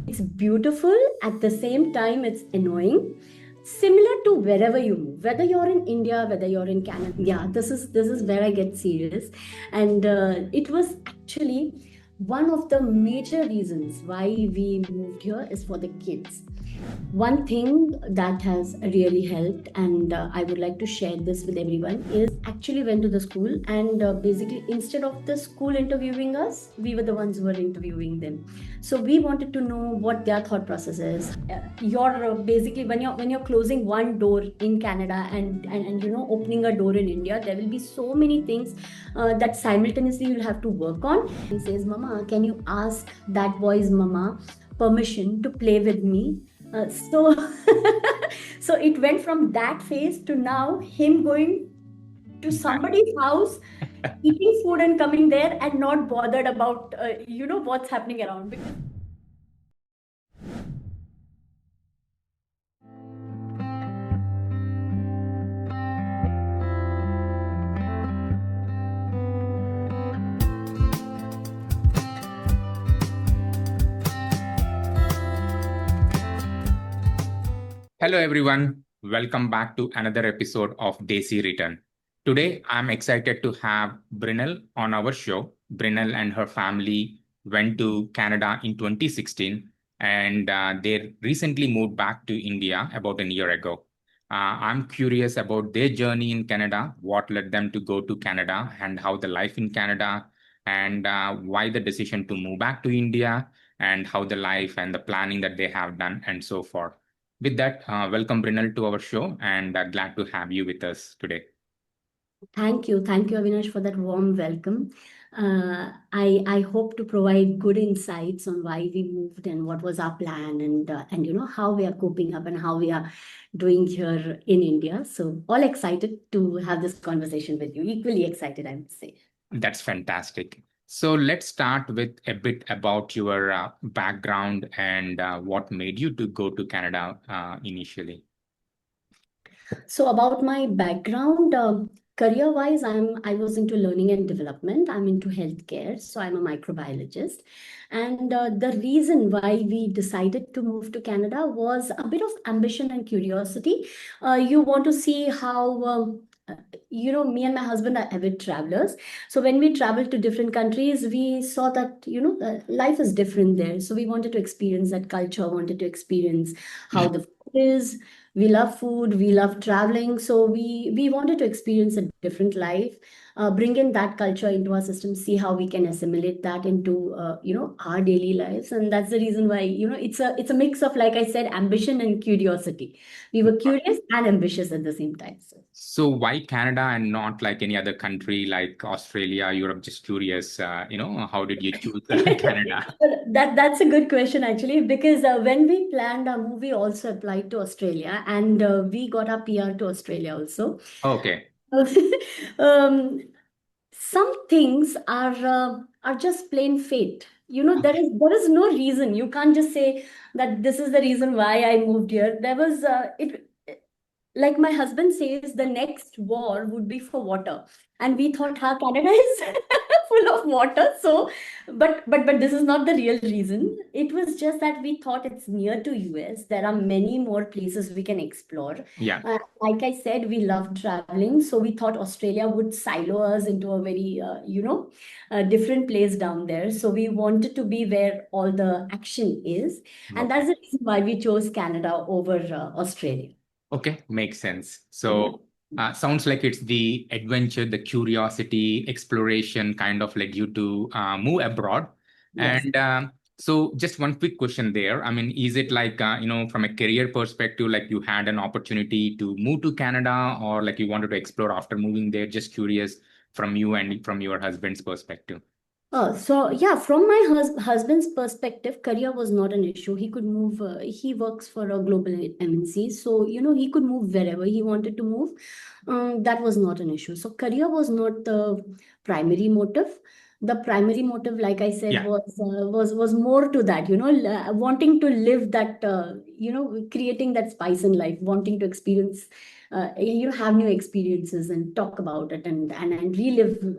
It's beautiful, at the same time, it's annoying. Similar to wherever you move, whether you're in India, whether you're in Canada. Yeah, this is where I get serious. And it was actually one of the major reasons why we moved here is for the kids. One thing that has really helped, and I would like to share this with everyone, is actually went to the school and basically instead of the school interviewing us, we were the ones who were interviewing them. So we wanted to know what their thought process is. You're basically when you're closing one door in Canada and opening a door in India, there will be so many things that simultaneously you'll have to work on. He says, "Mama, can you ask that boy's mama permission to play with me?" So so it went from that phase to now him going to somebody's house, eating food and coming there and not bothered about what's happening around. Hello, everyone. Welcome back to another episode of Desi Return. Today, I'm excited to have Brinell on our show. Brinell and her family went to Canada in 2016 and they recently moved back to India about a year ago. I'm curious about their journey in Canada, what led them to go to Canada, and how the life in Canada, and why the decision to move back to India, and how the life and the planning that they have done, and so forth. With that, welcome Brinell to our show and glad to have you with us today. Thank you. Thank you, Avinash, for that warm welcome. I hope to provide good insights on why we moved and what was our plan and how we are coping up and how we are doing here in India. So all excited to have this conversation with you. Equally excited, I would say. That's fantastic. So let's start with a bit about your background and what made you to go to Canada initially. So about my background, career-wise, I was into learning and development. I'm into healthcare, so I'm a microbiologist. And the reason why we decided to move to Canada was a bit of ambition and curiosity. You want to see how. Me and my husband are avid travelers. So when we traveled to different countries, we saw that, life is different there. So we wanted to experience that culture, wanted to experience how the food is. We love food, we love traveling, so we wanted to experience a different life, bring in that culture into our system, see how we can assimilate that into our daily lives. And that's the reason why it's a mix of, like I said, ambition and curiosity. We were curious and ambitious at the same time. So why Canada and not like any other country like Australia, Europe? Just curious, how did you choose Canada? That's a good question actually, because when we planned our move, we also applied to Australia, and we got our PR to Australia also. Okay. um, some things are just plain fate. There is no reason. You can't just say that this is the reason why I moved here. There was it like my husband says, the next war would be for water, and we thought, how Canada is full of water. So, but this is not the real reason. It was just that we thought it's near to US. There are many more places we can explore. Yeah. Like I said, we love traveling, so we thought Australia would silo us into a very different place down there. So we wanted to be where all the action is, and Okay. that's the reason why we chose Canada over Australia. Okay, makes sense. Yeah. So sounds like it's the adventure, the curiosity, exploration kind of led you to move abroad. Yes. And so just one quick question there. I mean, is it like, from a career perspective, like you had an opportunity to move to Canada or like you wanted to explore after moving there? Just curious from you and from your husband's perspective. So yeah, from my husband's perspective, career was not an issue. He could move. He works for a global MNC, so he could move wherever he wanted to move. That was not an issue. So career was not the primary motive. The primary motive, like I said, Yeah. was more to that. Wanting to live that. Creating that spice in life, wanting to experience. Have new experiences and talk about it and relive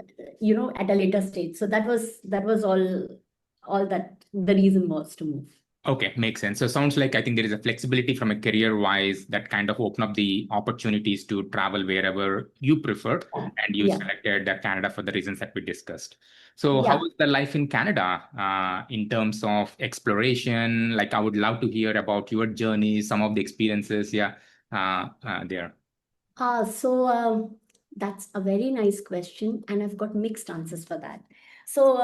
at a later stage. So that was all that the reason was to move. Okay, makes sense. So sounds like I think there is a flexibility from a career wise that kind of open up the opportunities to travel wherever you prefer, and you Yeah, selected Canada for the reasons that we discussed. So how yeah. is the life in Canada in terms of exploration? Like I would love to hear about your journey, some of the experiences, yeah, there. So that's a very nice question, and I've got mixed answers for that. So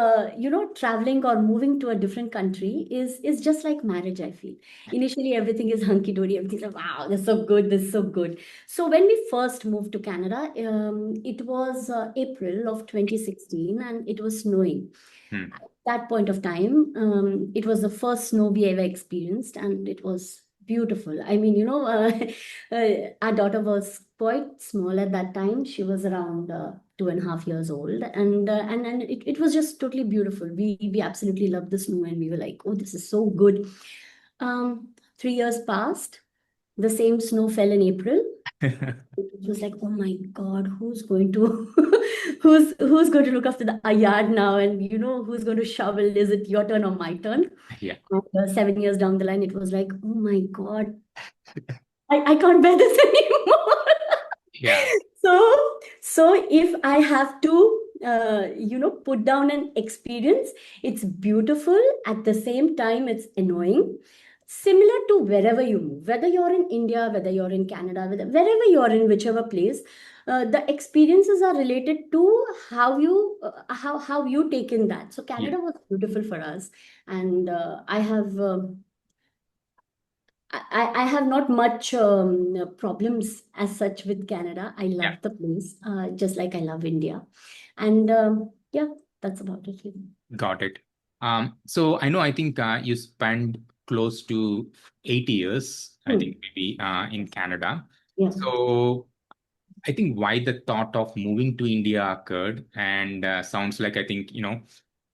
traveling or moving to a different country is just like marriage, I feel. Initially, everything is hunky dory. Everything's like, wow, this is so good, this is so good. So when we first moved to Canada, it was April of 2016, and it was snowing. Hmm. At that point of time, it was the first snow we ever experienced, and it was beautiful. I mean, our daughter was quite small at that time. She was around 2.5 years old, and it was just totally beautiful. We absolutely loved the snow, and we were like, oh, this is so good. 3 years passed. The same snow fell in April. It was like, oh my God, who's going to who's going to look after the yard now? And who's going to shovel? Is it your turn or my turn? Yeah. And, 7 years down the line, it was like, oh my God, I can't bear this anymore. Yeah. So if I have to put down an experience, it's beautiful. At the same time, it's annoying. Similar to wherever you move, whether you're in India, whether you're in Canada, wherever you're in, whichever place, the experiences are related to how you take in that. So Yeah. Canada was beautiful for us, and I have not much problems as such with Canada. I Yeah. love the place, just like I love India. And yeah, that's about it. Got it. So I know, I think you spent close to 8 years, I think Hmm. maybe in Canada. Yeah. So I think why the thought of moving to India occurred, and sounds like I think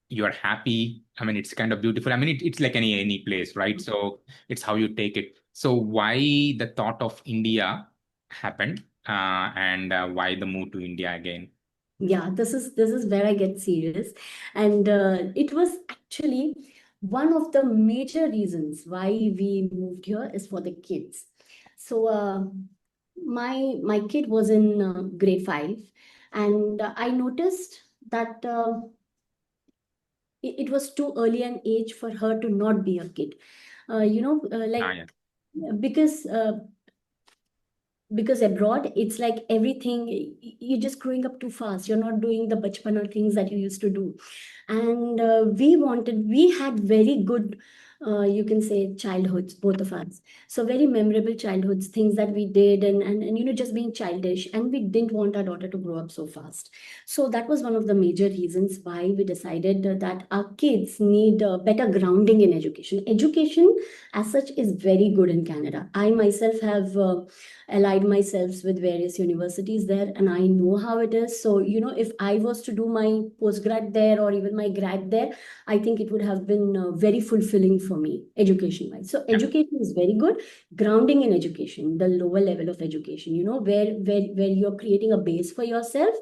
you're happy. I mean, it's kind of beautiful. I mean, it's like any place, right? So it's how you take it. So why the thought of India happened, and why the move to India again? Yeah, this is where I get serious, and it was actually one of the major reasons why we moved here is for the kids. So my kid was in grade 5, and I noticed that it was too early an age for her to not be a kid. Ah, yeah. Because abroad it's like everything, you're just growing up too fast, you're not doing the bachpana things that you used to do. And we had very good, you can say, childhoods, both of us. So very memorable childhoods, things that we did, and just being childish, and we didn't want our daughter to grow up so fast. So that was one of the major reasons why we decided that our kids need better grounding in education as such is very good in Canada. I myself have allied myself with various universities there, and I know how it is. So if I was to do my postgrad there or even my grad there, I think it would have been very fulfilling for me education wise. So Yeah. education is very good. Grounding in education, the lower level of education, where you're creating a base for yourself,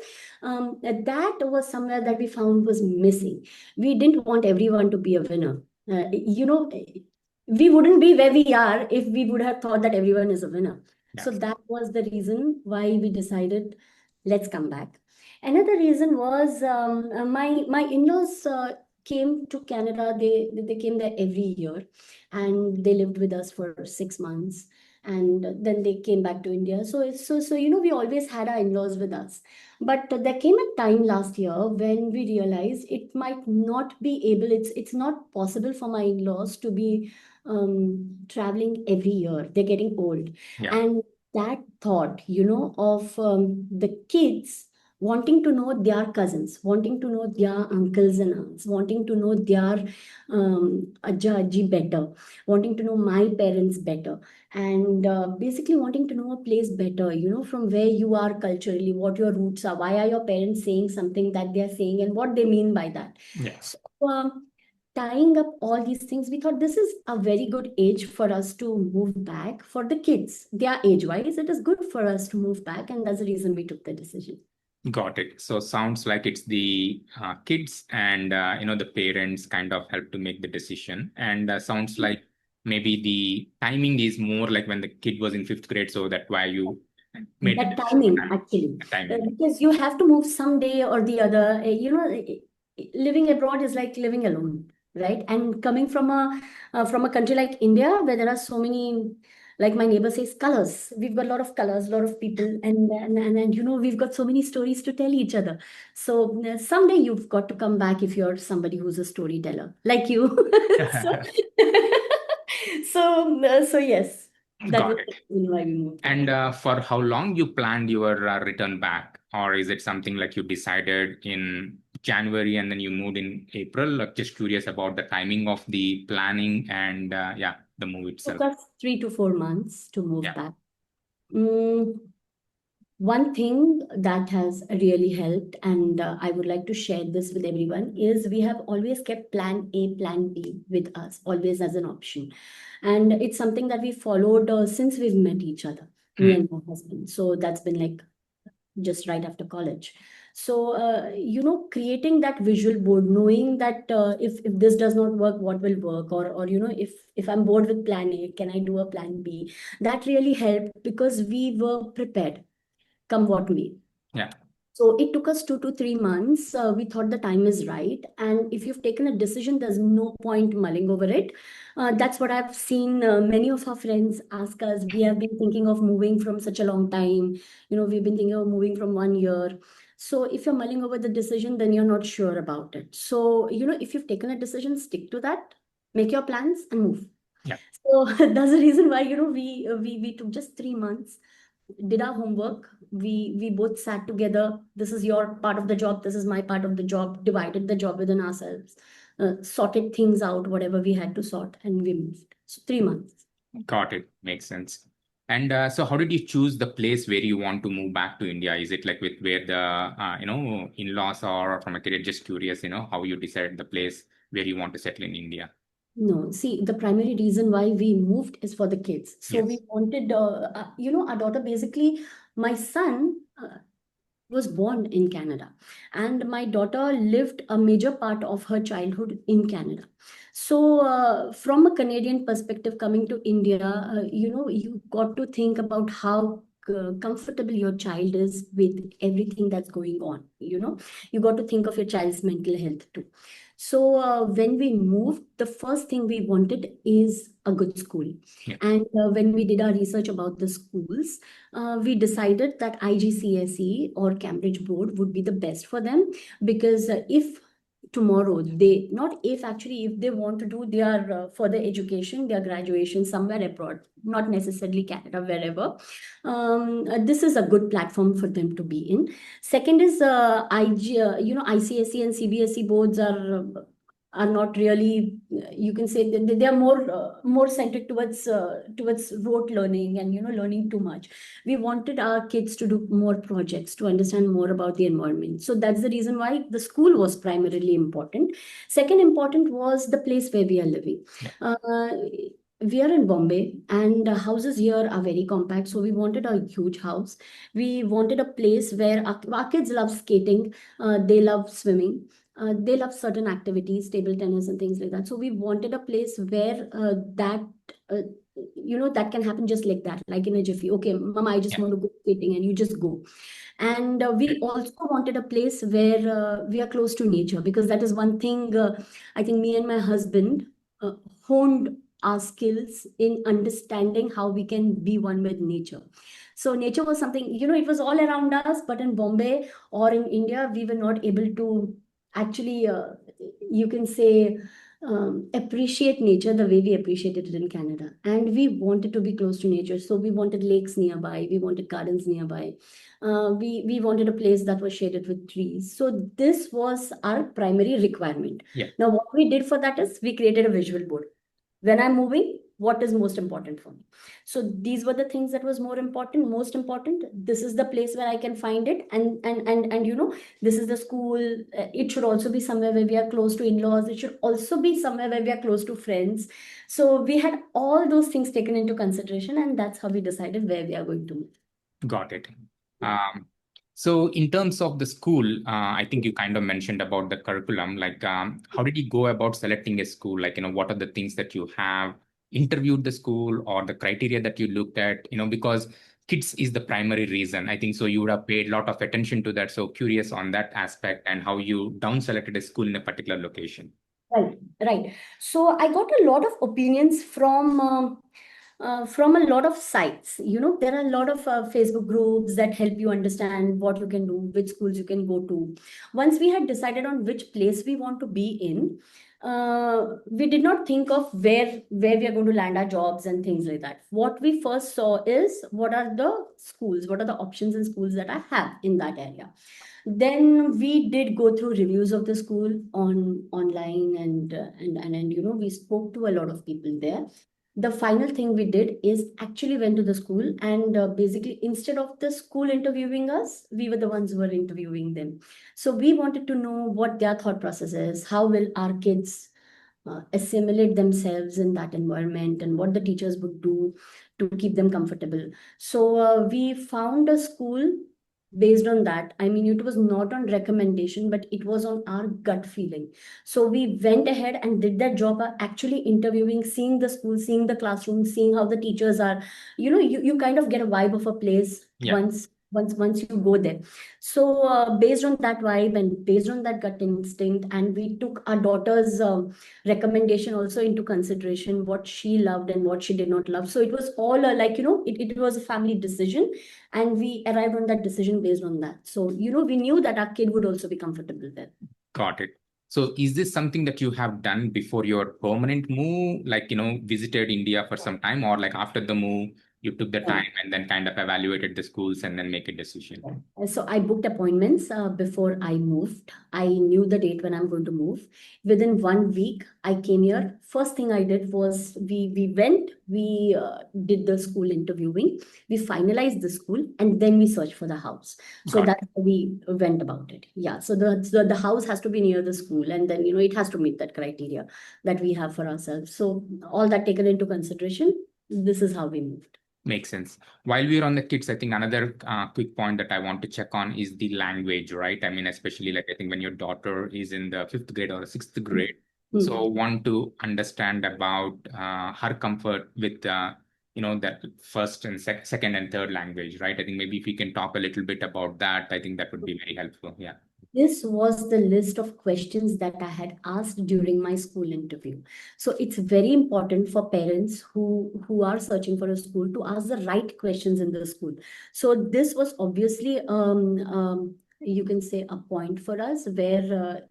that was somewhere that we found was missing. We didn't want everyone to be a winner. We wouldn't be where we are if we would have thought that everyone is a winner. So Yes. that was the reason why we decided, let's come back. Another reason was my in-laws came to Canada. They came there every year, and they lived with us for 6 months, and then they came back to India. So we always had our in-laws with us. But there came a time last year when we realized it might not be able. It's not possible for my in-laws to be traveling every year. They're getting old, Yeah. and that thought, of the kids wanting to know their cousins, wanting to know their uncles and aunts, wanting to know their ajja ajji better, wanting to know my parents better, and basically wanting to know a place better, from where you are culturally, what your roots are, why are your parents saying something that they are saying, and what they mean by that. Yeah. So, tying up all these things, we thought this is a very good age for us to move back for the kids. Their age wise, it is good for us to move back, and that's the reason we took the decision. Got it. So sounds like it's the kids and the parents kind of help to make the decision, and sounds like maybe the timing is more like when the kid was in fifth grade, so that's why you made the That decision timing, actually, the timing. because you have to move someday or the other. Living abroad is like living alone, right? And coming from a country like India, where there are so many, like my neighbor says, colors. We've got a lot of colors, a lot of people, and we've got so many stories to tell each other. So someday you've got to come back if you're somebody who's a storyteller, like you. So, so yes, that was Got it. the reason why we moved there. And for how long you planned your return back? Or is it something like you decided in January and then you moved in April? Like, just curious about the timing of the planning and yeah, the move Took itself. us 3 to 4 months to move Yeah. back. Mm, One thing that has really helped, and I would like to share this with everyone, is we have always kept plan A, plan B with us, always as an option. And it's something that we followed since we've met each other, me Hmm. and my husband. So that's been like just right after college. So, creating that visual board, knowing that if this does not work, what will work, or if I'm bored with plan A, can I do a plan B? That really helped because we were prepared, come what may. Yeah. So it took us 2 to 3 months. We thought the time is right. And if you've taken a decision, there's no point mulling over it. That's what I've seen many of our friends ask us. We have been thinking of moving from such a long time. We've been thinking of moving from 1 year. So if you're mulling over the decision, then you're not sure about it. So, if you've taken a decision, stick to that, make your plans and move. Yeah. So that's the reason why, we took just 3 months, did our homework. We both sat together. This is your part of the job. This is my part of the job. Divided the job within ourselves. Sorted things out, whatever we had to sort, and we moved. So 3 months. Got it. Makes sense. And so how did you choose the place where you want to move back to India? Is it like with where the in-laws are, or from a career? Just curious, how you decided the place where you want to settle in India. No, see, the primary reason why we moved is for the kids. So we Yes. wanted, our daughter basically, my son was born in Canada, and my daughter lived a major part of her childhood in Canada. So, from a Canadian perspective, coming to India, you got to think about how comfortable your child is with everything that's going on. You got to think of your child's mental health too. So, when we moved, the first thing we wanted is a good school. Yeah. And when we did our research about the schools, we decided that IGCSE or Cambridge Board would be the best for them, because if tomorrow they, not if actually, if they want to do their further education, their graduation somewhere abroad, not necessarily Canada, wherever, this is a good platform for them to be in. Second is ICSE and CBSE boards are not really, you can say that they are more centered towards rote learning and learning too much. We wanted our kids to do more projects, to understand more about the environment. So that's the reason why the school was primarily important. Second important was the place where we are living. Yeah. We are in Bombay, and houses here are very compact. So we wanted a huge house. We wanted a place where our kids love skating, they love swimming, they love certain activities, table tennis and things like that. So we wanted a place where uh, that can happen just like that, like in a jiffy. Okay, mama, I just Yeah. want to go skating, and you just go. And we also wanted a place where we are close to nature, because that is one thing I think me and my husband uh, honed our skills in understanding how we can be one with nature. So nature was something, it was all around us, but in Bombay or in India, we were not able to actually, you can say, appreciate nature the way we appreciated it in Canada. And we wanted to be close to nature. So we wanted lakes nearby, we wanted gardens nearby. We wanted a place that was shaded with trees. So this was our primary requirement. Yeah. Now, what we did for that is we created a visual board. When I'm moving, what is most important for me? So these were the things that was most important. This is the place where I can find it, and this is the school. It should also be somewhere where we are close to in-laws. It should also be somewhere where we are close to friends. So we had all those things taken into consideration, and that's how we decided where we are going to move. Got it. So in terms of the school, I think you kind of mentioned about the curriculum. Like, how did you go about selecting a school? Like, what are the things that you have interviewed the school or the criteria that you looked at, because kids is the primary reason. I think so you would have paid a lot of attention to that. So curious on that aspect and how you down selected a school in a particular location. Right, right. So I got a lot of opinions from a lot of sites. There are a lot of Facebook groups that help you understand what you can do, which schools you can go to. Once we had decided on which place we want to be in, we did not think of where we are going to land our jobs and things like that. What we first saw is what are the schools, what are the options in schools that I have in that area. Then we did go through reviews of the school online, and we spoke to a lot of people there. The final thing we did is actually went to the school, and basically instead of the school interviewing us, we were the ones who were interviewing them. So we wanted to know what their thought process is, how will our kids assimilate themselves in that environment, and what the teachers would do to keep them comfortable. So we found a school based on that. I mean, it was not on recommendation, but it was on our gut feeling. So we went ahead and did that job, actually interviewing, seeing the school, seeing the classroom, seeing how the teachers are. You kind of get a vibe of a place once you go there. So based on that vibe and based on that gut instinct, and we took our daughter's recommendation also into consideration, what she loved and what she did not love. So it was all it was a family decision, and we arrived on that decision based on that. So we knew that our kid would also be comfortable there. Got it. So is this something that you have done before your permanent move, like, visited India for some time, or like after the move, you took the time and then kind of evaluated the schools and then make a decision? So I booked appointments before I moved. I knew the date when I'm going to move. Within 1 week, I came here. First thing I did was we did the school interviewing, we finalized the school, and then we searched for the house. So that's how we went about it. Yeah. So the house has to be near the school, and then it has to meet that criteria that we have for ourselves. So all that taken into consideration, this is how we moved. Makes sense. While we're on the kids, I think another quick point that I want to check on is the language, right? I mean, especially like I think when your daughter is in the 5th grade or 6th grade, so want to understand about her comfort with that first and second and third language, right? I think maybe if we can talk a little bit about that, I think that would be very helpful. Yeah. This was the list of questions that I had asked during my school interview. So it's very important for parents who are searching for a school to ask the right questions in the school. So this was obviously you can say a point for us where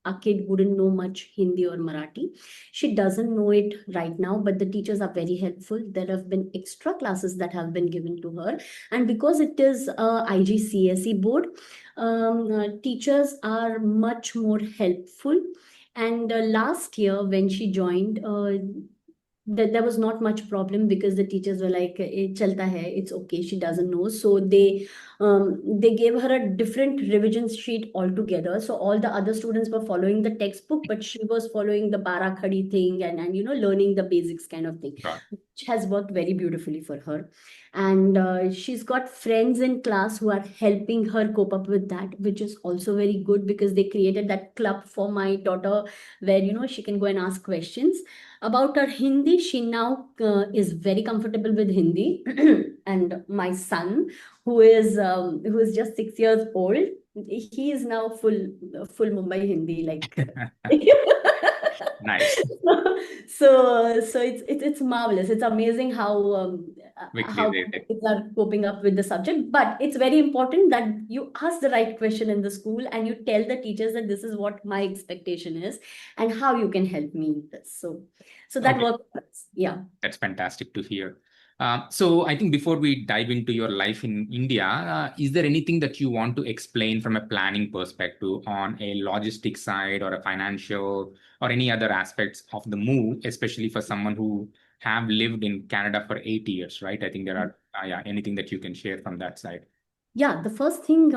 a kid wouldn't know much Hindi or Marathi. She doesn't know it right now, but the teachers are very helpful. There have been extra classes that have been given to her. And because it is a IGCSE board, teachers are much more helpful. And last year when she joined, there was not much problem because the teachers were like, chalta hai, it's okay, she doesn't know. So they gave her a different revision sheet altogether. So all the other students were following the textbook, but she was following the bara khadi thing and learning the basics kind of thing, which has worked very beautifully for her. And she's got friends in class who are helping her cope up with that, which is also very good because they created that club for my daughter where she can go and ask questions. About her Hindi, she now is very comfortable with Hindi. And my son, who is just 6 years old, he is now full Mumbai Hindi, like. Nice. So it's marvelous. It's amazing how Quickly kids are coping up with the subject. But it's very important that you ask the right question in the school and you tell the teachers that this is what my expectation is and how you can help me in this. So that works. Yeah. That's fantastic to hear. So I think before we dive into your life in India, is there anything that you want to explain from a planning perspective on a logistic side or a financial or any other aspects of the move, especially for someone who have lived in Canada for 8 years, right? I think there are, anything that you can share from that side. Yeah, the first thing,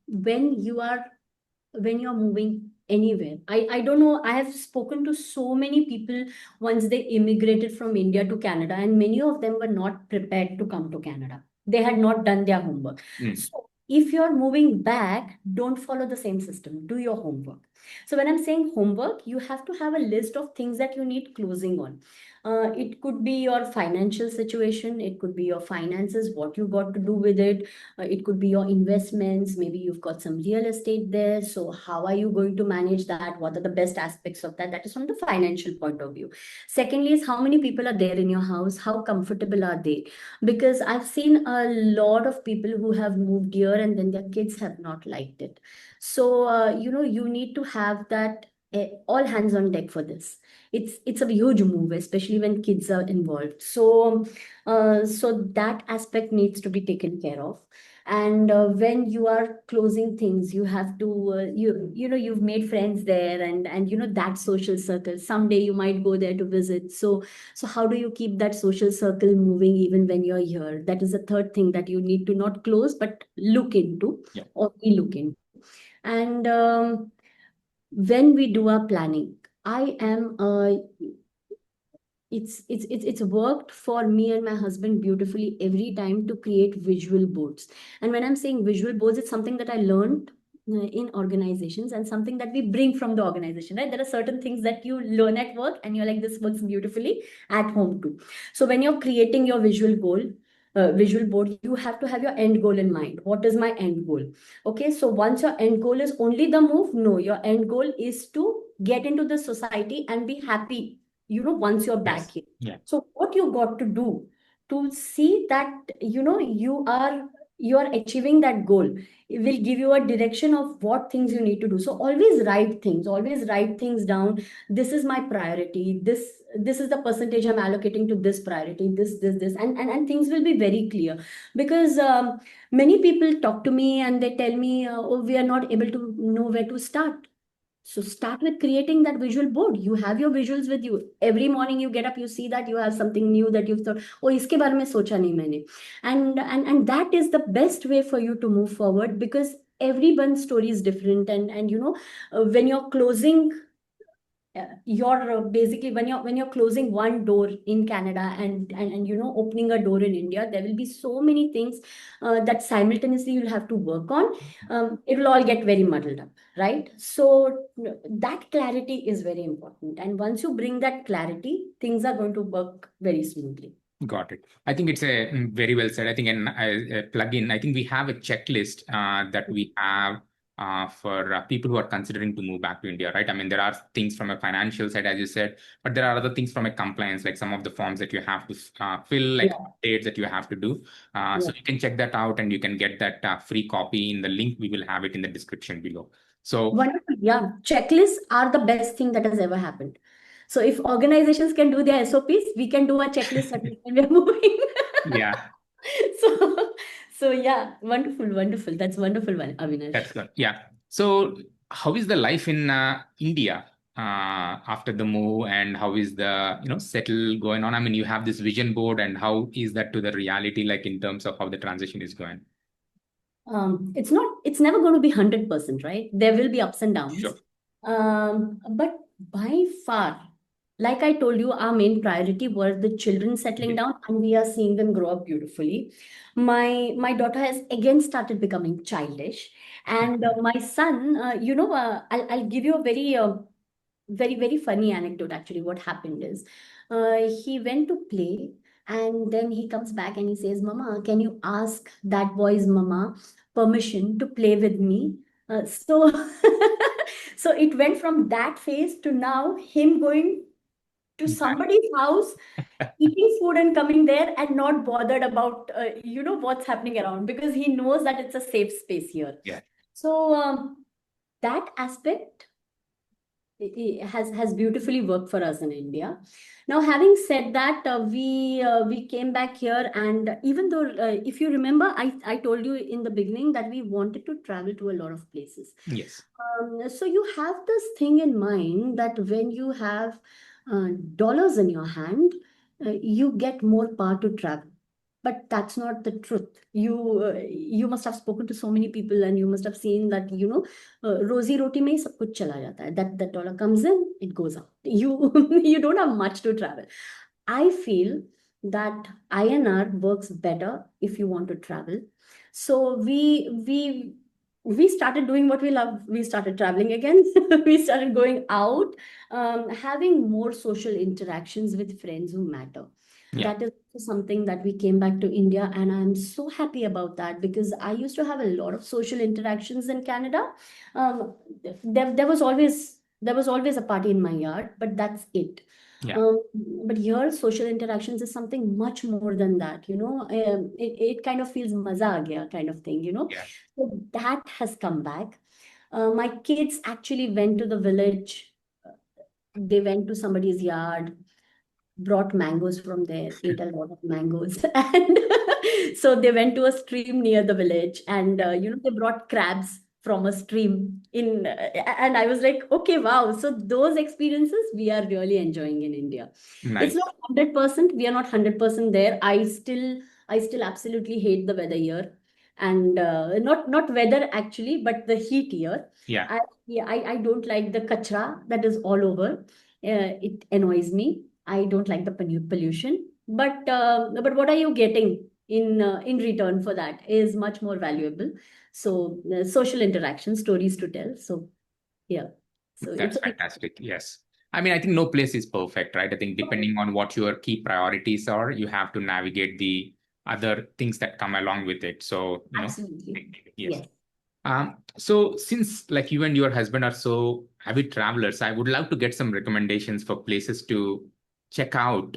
when you're moving anywhere, I don't know, I have spoken to so many people once they immigrated from India to Canada, and many of them were not prepared to come to Canada. They had not done their homework. So if you're moving back, don't follow the same system. Do your homework. So when I'm saying homework, you have to have a list of things that you need closing on. It could be your financial situation, it could be your finances, what you got to do with it. It could be your investments. Maybe you've got some real estate there. So, how are you going to manage that? What are the best aspects of that? That is from the financial point of view. Secondly, is how many people are there in your house? How comfortable are they? Because I've seen a lot of people who have moved here and then their kids have not liked it. So, you need to have that all hands on deck for this. It's a huge move, especially when kids are involved. So that aspect needs to be taken care of. And when you are closing things, you have to you've made friends there, and that social circle. Someday you might go there to visit. So how do you keep that social circle moving even when you're here? That is the third thing that you need to not close but look into, Yeah. or relook into. And when we do our planning, I am it's worked for me and my husband beautifully every time to create visual boards. And when I'm saying visual boards, it's something that I learned in organizations, and something that we bring from the organization, right? There are certain things that you learn at work and you're like, this works beautifully at home too. So when you're creating your visual board, you have to have your end goal in mind. What is my end goal? Okay, so once your end goal is only the move, no, your end goal is to get into the society and be happy, once you're back Yes. here. Yeah. So what you got to do to see that, you are achieving that goal, it will give you a direction of what things you need to do. So always write things down. This is my priority. This is the percentage I'm allocating to this priority, this, and things will be very clear. Because many people talk to me and they tell me, oh, we are not able to know where to start. So start with creating that visual board. You have your visuals with you. Every morning you get up, you see that you have something new that you've thought, oh, iske baare mein socha nahi maine. And that is the best way for you to move forward, because everyone's story is different. And when you're closing you're basically, when you're closing one door in Canada, and opening a door in India, there will be so many things that simultaneously you'll have to work on. It will all get very muddled up, right? So that clarity is very important, and once you bring that clarity, things are going to work very smoothly. Got it. I think it's a very well said. I think a plugin. I think we have a checklist that we have for people who are considering to move back to India, right? I mean, there are things from a financial side, as you said, but there are other things from a compliance, like some of the forms that you have to fill, like Yeah. updates that you have to do. So Yeah. you can check that out, and you can get that free copy in the link. We will have it in the description below. So Wonderful. Yeah. Checklists are the best thing that has ever happened. So if organizations can do their SOPs, we can do a checklist at least when we're moving. yeah, So, so yeah, wonderful, wonderful. That's wonderful, that's Avinash. good. Yeah. So, how is the life in India after the move, and how is the settle going on? I mean, you have this vision board, and how is that to the reality, like in terms of how the transition is going? It's never going to be 100%, right? There will be ups and downs. Sure. But by far, like I told you, our main priority was the children settling Yeah. down, and we are seeing them grow up beautifully. My daughter has again started becoming childish, and my son, I'll give you a very funny anecdote. Actually, what happened is, he went to play, and then he comes back and he says, "Mama, can you ask that boy's mama permission to play with me?" So so it went from that phase to now him going to somebody's house, eating food and coming there, and not bothered about what's happening around, because he knows that it's a safe space here. Yeah. So that aspect has beautifully worked for us in India. Now, having said that, we came back here, and even though, if you remember, I told you in the beginning that we wanted to travel to a lot of places. Yes. So you have this thing in mind that when you have dollars in your hand, you get more power to travel. But that's not the truth. You must have spoken to so many people, and you must have seen that रोजी रोटी में ही सब कुछ चला जाता है. That dollar comes in, it goes out. You don't have much to travel. I feel that INR works better if you want to travel. So we we started doing what we love. We started traveling again. We started going out, having more social interactions with friends who matter. Yeah. That is something that we came back to India, and I'm so happy about that because I used to have a lot of social interactions in Canada. Um, there was always a party in my yard, but that's it. Yeah. Um, but here, social interactions is something much more than that. It kind of feels maza aa gaya kind of thing. Yeah. So that has come back. My kids actually went to the village. They went to somebody's yard, brought mangoes from there, ate a lot of mangoes, and so they went to a stream near the village, and they brought crabs from a stream and I was like, okay, wow. So those experiences we are really enjoying in India. It's Nice. not 100%. We are not 100% there. I still absolutely hate the weather here, and not weather actually, but the heat here. Yeah. I don't like the kachra that is all over. It annoys me. I don't like the pollution, but what are you getting in return for that is much more valuable. So social interaction, stories to tell. So yeah, so it's That's a bit. fantastic. Yes. I mean, I think no place is perfect, right? I think depending on what your key priorities are, you have to navigate the other things that come along with it. So, Absolutely. yes. Yes. So since like you and your husband are so avid travelers, I would love to get some recommendations for places to check out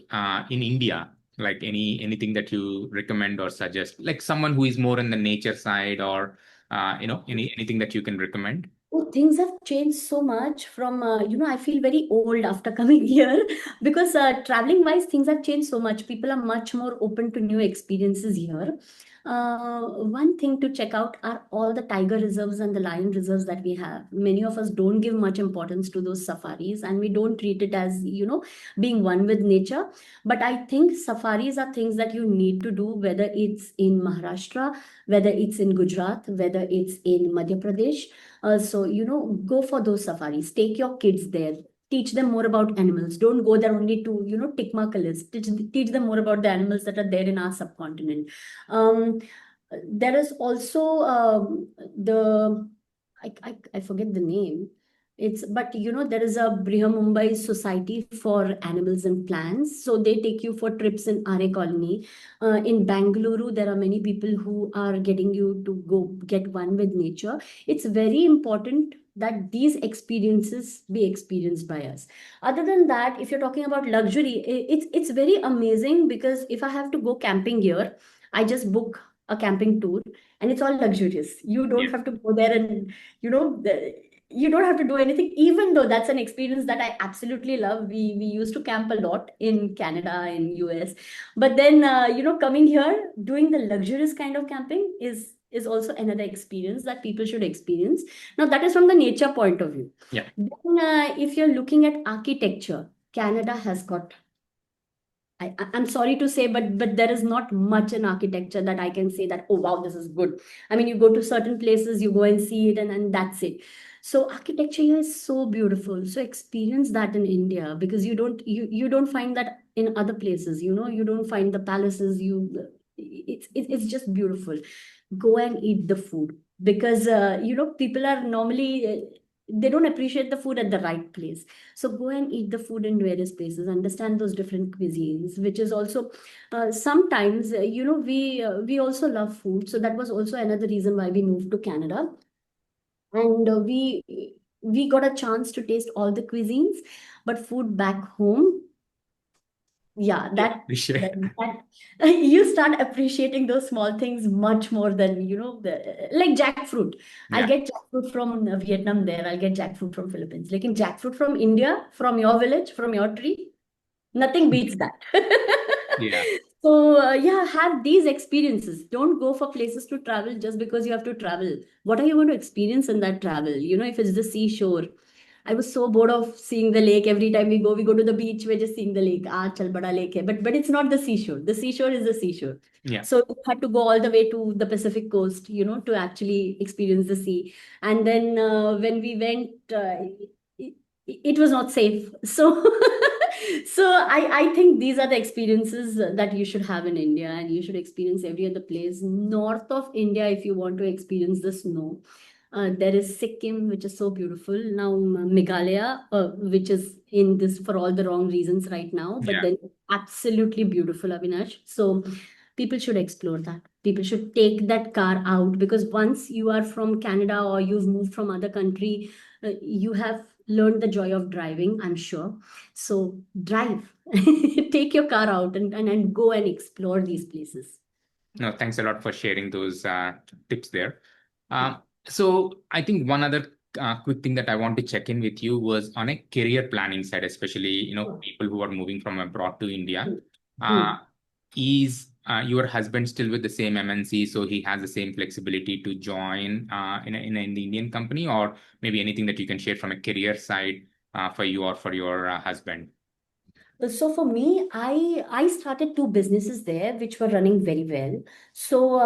in India. Like anything that you recommend or suggest, like someone who is more on the nature side, or anything that you can recommend. Oh, things have changed so much from, I feel very old after coming here because traveling wise, things have changed so much. People are much more open to new experiences here. One thing to check out are all the tiger reserves and the lion reserves that we have. Many of us don't give much importance to those safaris and we don't treat it as, being one with nature. But I think safaris are things that you need to do, whether it's in Maharashtra, whether it's in Gujarat, whether it's in Madhya Pradesh. So, go for those safaris. Take your kids there. Teach them more about animals. Don't go there only to, tick mark a list. Teach them more about the animals that are there in our subcontinent. Um, there is also I forget the name. But there is a Briha Mumbai Society for Animals and Plants. So they take you for trips in RA Colony. In Bangalore, there are many people who are getting you to go get one with nature. It's very important that these experiences be experienced by us. Other than that, if you're talking about luxury, it's very amazing because if I have to go camping here, I just book a camping tour and it's all luxurious. You don't Yes. have to go there and you know the, you don't have to do anything, even though that's an experience that I absolutely love. We used to camp a lot in Canada, in US, but then coming here, doing the luxurious kind of camping is also another experience that people should experience. Now, that is from the nature point of view. Yeah. Then, if you're looking at architecture, Canada has got, I'm sorry to say, but there is not much in architecture that I can say that, oh wow, this is good. I mean, you go to certain places, you go and see it, and that's it. So architecture here is so beautiful. So experience that in India because you don't find that in other places. You don't find the palaces. It's just beautiful. Go and eat the food because people are normally they don't appreciate the food at the right place. So go and eat the food in various places, understand those different cuisines, which is also sometimes we also love food. So that was also another reason why we moved to Canada, and we got a chance to taste all the cuisines, but food back home, yeah, Yeah. that you start appreciating those small things much more than like jackfruit. I'll Yeah. get jackfruit from Vietnam there. I'll get jackfruit from Philippines. Like in jackfruit from India, from your village, from your tree, nothing beats that. Yeah. So yeah, have these experiences. Don't go for places to travel just because you have to travel. What are you going to experience in that travel? If it's the seashore, I was so bored of seeing the lake. Every time we go to the beach, we're just seeing the lake. Ah, chal bada lake hai. But it's not the seashore. The seashore is the seashore. Yeah. So you had to go all the way to the Pacific coast, to actually experience the sea. And then when we went, it, it was not safe. So so I think these are the experiences that you should have in India, and you should experience every other place. North of India, if you want to experience the snow, There is Sikkim, which is so beautiful. Now, Meghalaya, which is in this for all the wrong reasons right now, but Yeah. then absolutely beautiful, Avinash. So people should explore that. People should take that car out, because once you are from Canada or you've moved from other country, you have learned the joy of driving, I'm sure. So drive, take your car out and go and explore these places. No, thanks a lot for sharing those tips there. So I think one other quick thing that I want to check in with you was on a career planning side, especially people who are moving from abroad to India. Uh, is your husband still with the same MNC, so he has the same flexibility to join in the Indian company, or maybe anything that you can share from a career side for you or for your husband? So for me, I started two businesses there which were running very well. So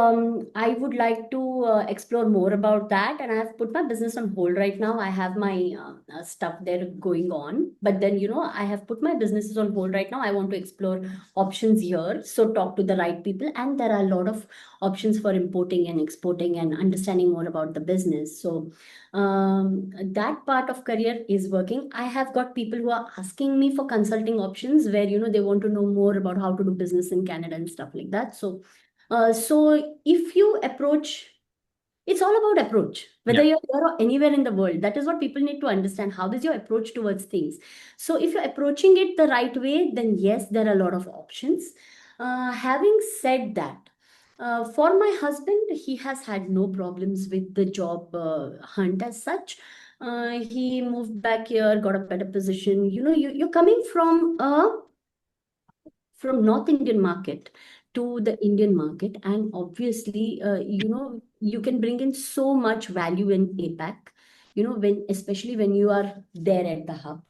I would like to explore more about that, and I have put my business on hold right now. I have my stuff there going on, but then I have put my businesses on hold right now. I want to explore options here, so talk to the right people, and there are a lot of options for importing and exporting and understanding more about the business. So that part of career is working. I have got people who are asking me for consulting options where they want to know more about how to do business in Canada and stuff like that. So if you approach, it's all about approach, whether Yeah. you're here or anywhere in the world. That is what people need to understand. How is your approach towards things? So if you're approaching it the right way, then yes, there are a lot of options. Having said that, for my husband, he has had no problems with the job hunt as such. He moved back here, got a better position. You're coming from North Indian market to the Indian market, and obviously, you can bring in so much value in APAC. Especially when you are there at the hub.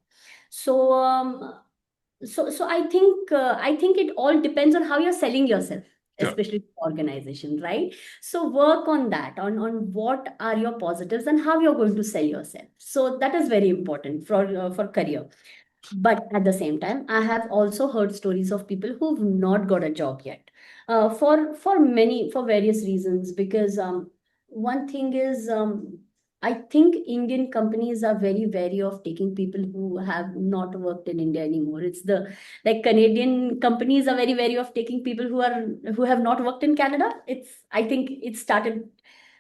So, I think it all depends on how you're selling yourself, Sure. especially to organization, right? So work on that, on what are your positives and how you're going to sell yourself. So that is very important for career. But at the same time, I have also heard stories of people who've not got a job yet, for various reasons. Because one thing is, I think Indian companies are very wary of taking people who have not worked in India anymore. It's the like Canadian companies are very wary of taking people who have not worked in Canada. I think it started.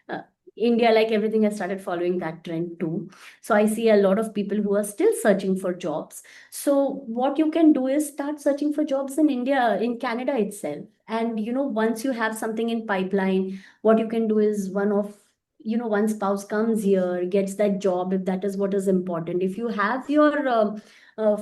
Uh, India, like everything, has started following that trend too. So I see a lot of people who are still searching for jobs. So what you can do is start searching for jobs in India, in Canada itself. And once you have something in pipeline, what you can do is one spouse comes here, gets that job, if that is what is important. If you have your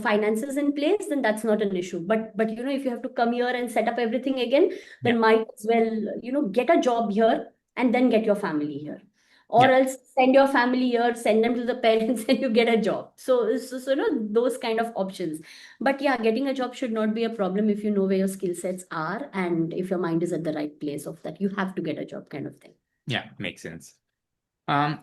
finances in place, then that's not an issue. But if you have to come here and set up everything again, Yeah. then might as well get a job here and then get your family here, or Yeah. else send your family here, send them to the parents, and you get a job. So those kind of options. But yeah, getting a job should not be a problem if you know where your skill sets are, and if your mind is at the right place of that you have to get a job kind of thing. Yeah. Makes sense.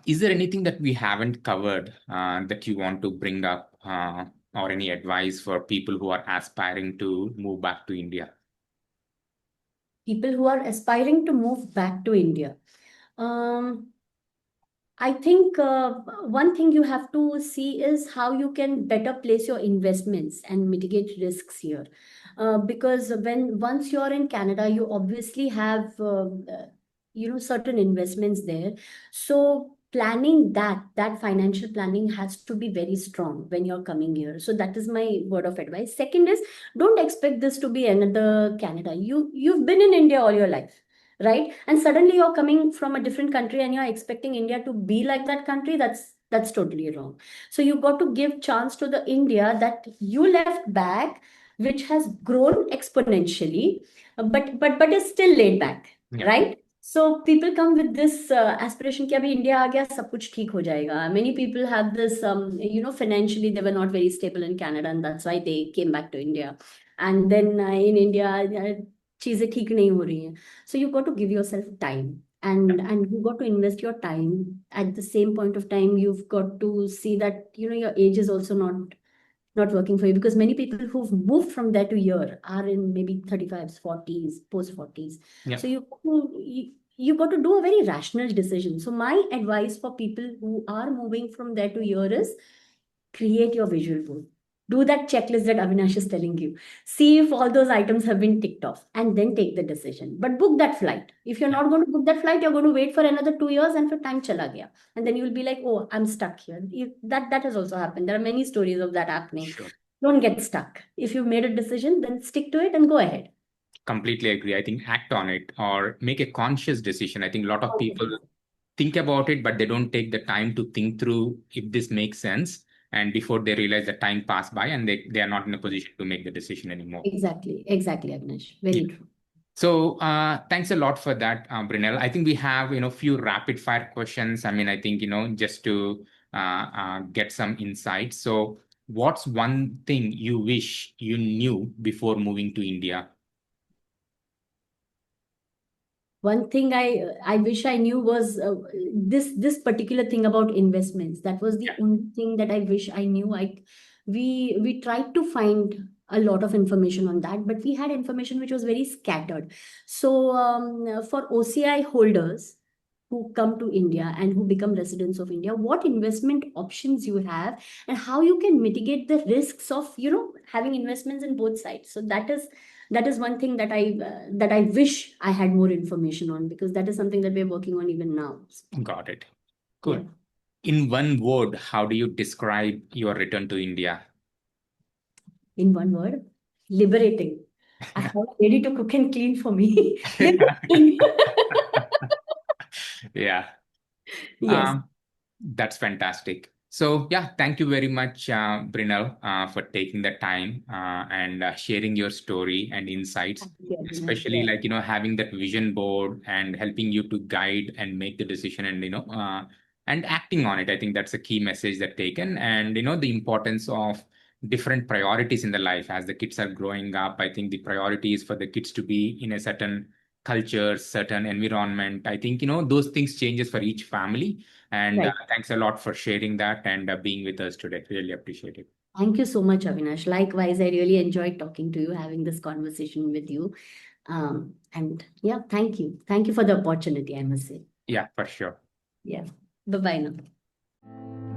Is there anything that we haven't covered that you want to bring up, or any advice for people who are aspiring to move back to India? People who are aspiring to move back to India, um, I think one thing you have to see is how you can better place your investments and mitigate risks here. Because when once you're in Canada, you obviously have certain investments there. So planning that financial planning has to be very strong when you're coming here. So that is my word of advice. Second is, don't expect this to be another Canada. You've been in India all your life, right? And suddenly you're coming from a different country and you're expecting India to be like that country. That's totally wrong. So you've got to give chance to the India that you left back, which has grown exponentially, but is still laid back, Yeah. right? So people come with this aspiration कि अभी India आ गया सब कुछ ठीक हो जाएगा. Many people have this, financially they were not very stable in Canada, and that's why they came back to India. And then in India, चीजें ठीक नहीं हो रही हैं. So you got to give yourself time, and you got to invest your time. At the same point of time, you've got to see that your age is also not working for you, because many people who've moved from there to here are in maybe 35s, 40s, post 40s. Yeah. So you got to do a very rational decision. So my advice for people who are moving from there to here is create your visual board. Do that checklist that Avinash is telling you. See if all those items have been ticked off and then take the decision. But book that flight. If you're not going to book that flight, you're going to wait for another 2 years and for time chala gaya. And then you'll be like, oh, I'm stuck here. That has also happened. There are many stories of that happening. Sure. Don't get stuck. If you've made a decision, then stick to it and go ahead. Completely agree. I think act on it or make a conscious decision. I think a lot of people think about it, but they don't take the time to think through if this makes sense. And before they realize the time passed by and they are not in a position to make the decision anymore. Exactly, Avinash. Very true. So thanks a lot for that, Brinell. I think we have, few rapid fire questions. I mean, I think, just to get some insights. So what's one thing you wish you knew before moving to India? One thing I wish I knew was this particular thing about investments. That was the only thing that I wish I knew. We tried to find a lot of information on that, but we had information which was very scattered. So for OCI holders who come to India and who become residents of India, what investment options you have and how you can mitigate the risks of having investments in both sides. So that is one thing that I wish I had more information on, because that is something that we're working on even now. Got it. Good. Yeah. In one word, how do you describe your return to India? In one word, liberating. I have ready to cook and clean for me. Yeah. Yes. That's fantastic. So yeah, thank you very much, Brinell, for taking the time and sharing your story and insights, especially like, having that vision board and helping you to guide and make the decision and, and acting on it. I think that's a key message that taken, and, the importance of different priorities in the life as the kids are growing up. I think the priority is for the kids to be in a certain culture, certain environment. I think, those things changes for each family. And thanks a lot for sharing that and being with us today. Really appreciate it. Thank you so much, Avinash. Likewise, I really enjoyed talking to you, having this conversation with you. And yeah, thank you. Thank you for the opportunity, I must say. Yeah, for sure. Yeah. Bye-bye now.